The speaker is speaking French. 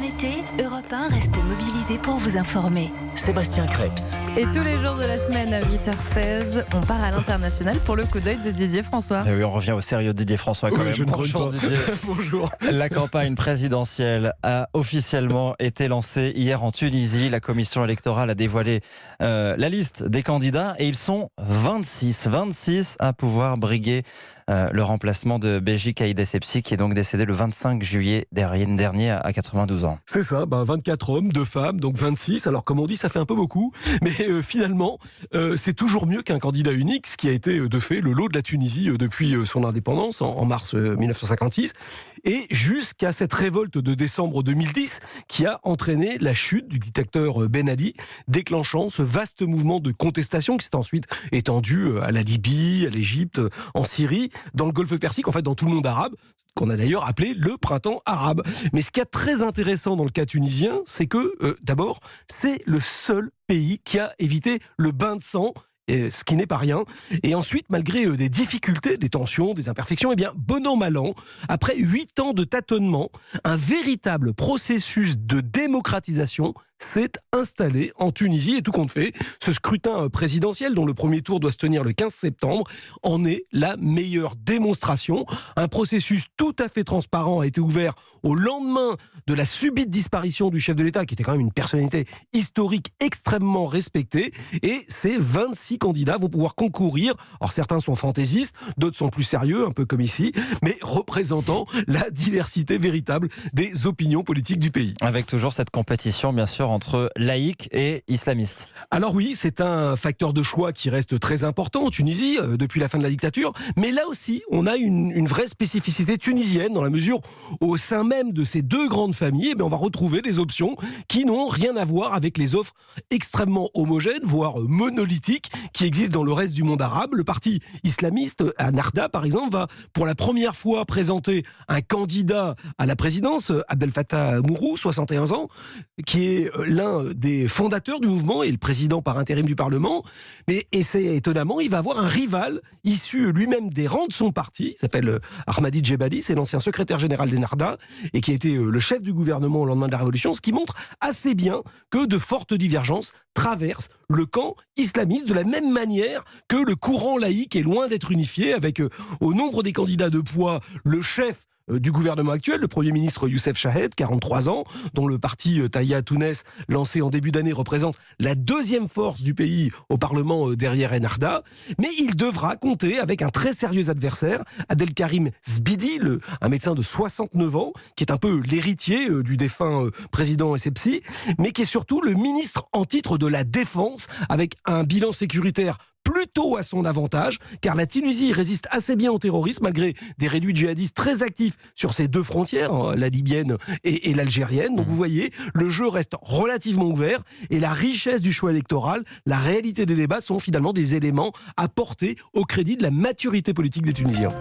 été, Europe 1 reste mobilisé pour vous informer. Sébastien Krebs. Et tous les jours de la semaine à 8h16, on part à l'international pour le coup d'œil de Didier François. Et oui, on revient au sérieux de Didier François quand même. Bonjour Didier. Bonjour. La campagne présidentielle a officiellement été lancée hier en Tunisie. La commission électorale a dévoilé la liste des candidats et ils sont 26 à pouvoir briguer le remplacement de Beji Caïd Essebsi qui est donc décédé le 25 juillet dernier à 92 ans. C'est ça, 24 hommes, 2 femmes, donc 26. Alors comme on dit, ça fait un peu beaucoup, mais finalement, c'est toujours mieux qu'un candidat unique, ce qui a été de fait le lot de la Tunisie depuis son indépendance en mars 1956, et jusqu'à cette révolte de décembre 2010 qui a entraîné la chute du dictateur Ben Ali, déclenchant ce vaste mouvement de contestation qui s'est ensuite étendu à la Libye, à l'Égypte, en Syrie, dans le Golfe Persique, en fait dans tout le monde arabe, qu'on a d'ailleurs appelé le printemps arabe. Mais ce qui est très intéressant dans le cas tunisien, c'est que, d'abord, c'est le seul pays qui a évité le bain de sang, ce qui n'est pas rien. Et ensuite, malgré des difficultés, des tensions, des imperfections, eh bien, bon an, mal an, après 8 ans de tâtonnement, un véritable processus de démocratisation s'est installé en Tunisie et tout compte fait, ce scrutin présidentiel dont le premier tour doit se tenir le 15 septembre en est la meilleure démonstration. Un processus tout à fait transparent a été ouvert au lendemain de la subite disparition du chef de l'État qui était quand même une personnalité historique extrêmement respectée, et ces 26 candidats vont pouvoir concourir. Alors certains sont fantaisistes, d'autres sont plus sérieux, un peu comme ici, mais représentant la diversité véritable des opinions politiques du pays. Avec toujours cette compétition bien sûr entre laïcs et islamistes. Alors oui, c'est un facteur de choix qui reste très important en Tunisie depuis la fin de la dictature, mais là aussi on a une vraie spécificité tunisienne dans la mesure où, au sein même de ces deux grandes familles, on va retrouver des options qui n'ont rien à voir avec les offres extrêmement homogènes, voire monolithiques, qui existent dans le reste du monde arabe. Le parti islamiste, Ennahda par exemple, va pour la première fois présenter un candidat à la présidence, Abdel Fattah Mourou, 61 ans, qui est l'un des fondateurs du mouvement et le président par intérim du Parlement. Et c'est étonnamment, il va avoir un rival issu lui-même des rangs de son parti, il s'appelle Ahmadi Djebali, c'est l'ancien secrétaire général d'Ennahda et qui a été le chef du gouvernement au lendemain de la Révolution, ce qui montre assez bien que de fortes divergences traversent le camp islamiste de la même manière que le courant laïque est loin d'être unifié, avec au nombre des candidats de poids le chef du gouvernement actuel, le Premier ministre Youssef Chahed, 43 ans, dont le parti Taïa Tounes, lancé en début d'année, représente la deuxième force du pays au Parlement derrière Ennahda. Mais il devra compter avec un très sérieux adversaire, Abdelkarim Zbidi, un médecin de 69 ans, qui est un peu l'héritier du défunt président Essebsi, mais qui est surtout le ministre en titre de la Défense, avec un bilan sécuritaire plutôt à son avantage, car la Tunisie résiste assez bien au terrorisme, malgré des réduits djihadistes très actifs sur ses deux frontières, la libyenne et l'algérienne. Donc vous voyez, le jeu reste relativement ouvert, et la richesse du choix électoral, la réalité des débats sont finalement des éléments à porter au crédit de la maturité politique des Tunisiens.